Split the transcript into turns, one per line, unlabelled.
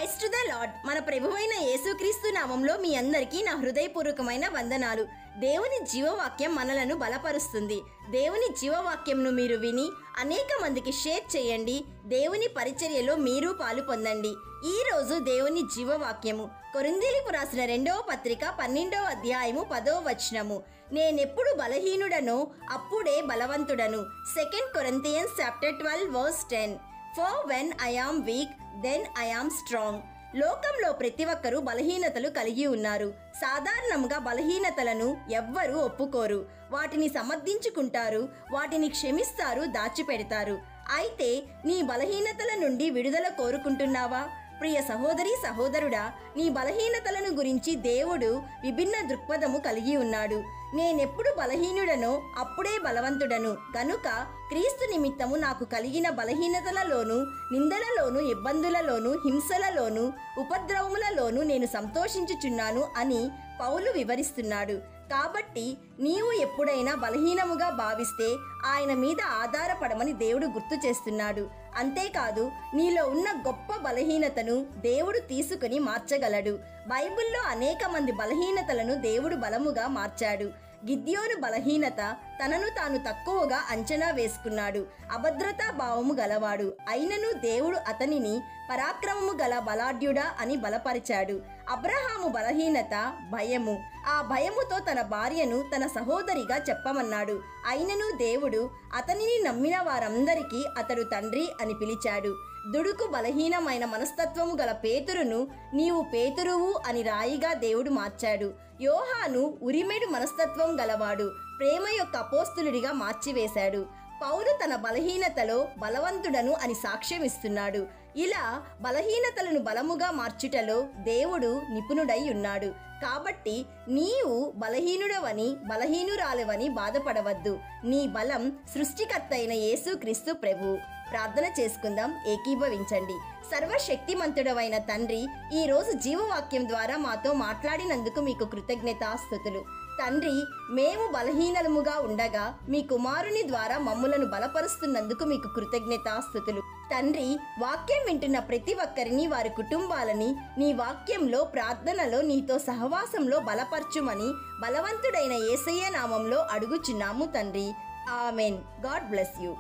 Praise to the lord. మన ప్రభువైన యేసుక్రీస్తు నామంలో మీ అందరికీ నా హృదయపూర్వకమైన వందనాలు. దేవుని జీవవాక్యం మనలను బలపరుస్తుంది. దేవుని జీవవాక్యంను మీరు విని అనేక మందికి షేర్ చేయండి. దేవుని పరిచర్యలో మీరు పాలు పొందండి. ఈ రోజు దేవుని జీవవాక్యము కొరింథీయులకు రాసిన 2వ పత్రిక 12వ అధ్యాయము 10వ వచనము. నేనెప్పుడు బలహీనుడనో అప్పుడే బలవంతుడను. 2 Corinthians chapter 12 verse 10. For when I am weak, then I am strong. లోకంలో ప్రతి ఒక్కరూ బలహీనతలు కలిగి ఉన్నారు. సాధారణంగా బలహీనతలను ఎవ్వరూ ఒప్పుకోరు. వాటిని సమర్థించుకుంటారు, వాటిని క్షమిస్తారు, దాచిపెడతారు. అయితే నీ బలహీనతల నుండి విడుదల కోరుకుంటున్నావా? ప్రియ సహోదరి సహోదరుడా, నీ బలహీనతలను గురించి దేవుడు విభిన్న దృక్పథము కలిగి ఉన్నాడు. నేనెప్పుడు బలహీనుడనో అప్పుడే బలవంతుడను గనుక క్రీస్తు నిమిత్తము నాకు కలిగిన బలహీనతలలోను, నిందలలోను, ఇబ్బందులలోను, హింసలలోను, ఉపద్రవములలోను నేను సంతోషించుచున్నాను అని పౌలు వివరిస్తున్నాడు. కాబట్టి నీవు ఎప్పుడైనా బలహీనముగా భావిస్తే ఆయన మీద ఆధారపడమని దేవుడు గుర్తు చేస్తున్నాడు. అంతేకాదు, నీలో ఉన్న గొప్ప బలహీనతను దేవుడు తీసుకుని మార్చగలడు. బైబిల్లో అనేక మంది బలహీనతలను దేవుడు బలముగా మార్చాడు. గిద్యోను బలహీనత తనను తాను తక్కువగా అంచనా వేసుకున్నాడు. అభద్రతా భావము గలవాడు. అయినను దేవుడు అతనిని పరాక్రమము గల బలాఢ్యుడా అని బలపరిచాడు. అబ్రహాము బలహీనత భయము. ఆ భయముతో తన భార్యను తన సహోదరిగా చెప్పమన్నాడు. అయినను దేవుడు అతనిని నమ్మిన వారందరికీ అతడు తండ్రి అని పిలిచాడు. దుడుకు బలహీనమైన మనస్తత్వము గల పేతురును నీవు పేతురువు అని రాయిగా దేవుడు మార్చాడు. యోహాను ఉరిమెడు మనస్తత్వం గలవాడు, ప్రేమ యొక్క అపోస్తులుడిగా మార్చివేశాడు. పౌలు తన బలహీనతలో బలవంతుడను అని సాక్ష్యం ఇస్తున్నాడు. ఇలా బలహీనతలను బలముగా మార్చుటలో దేవుడు నిపుణుడై ఉన్నాడు. కాబట్టి నీవు బలహీనుడవని, బలహీనురాలువని బాధపడవద్దు. నీ బలం సృష్టికర్త అయిన యేసుక్రీస్తు ప్రభువు. ప్రార్థన చేసుకుందాం, ఏకీభవించండి. సర్వశక్తిమంతుడవైన తండ్రి, ఈ రోజు జీవవాక్యం ద్వారా మాతో మాట్లాడినందుకు మీకు కృతజ్ఞతాస్తుతులు. తండ్రి, మేము బలహీనముగా ఉండగా మీ కుమారుని ద్వారా మమ్ములను బలపరుస్తున్నందుకు మీకు కృతజ్ఞతాస్తుతులు. తండ్రి, వాక్యం వింటున్న ప్రతి ఒక్కరిని, వారి కుటుంబాలని నీ వాక్యంలో, ప్రార్థనలో, నీతో సహవాసంలో బలపరచుమని బలవంతుడైన యేసయ్య నామంలో అడుగుచున్నాము తండ్రి. ఆమెన్. God bless you.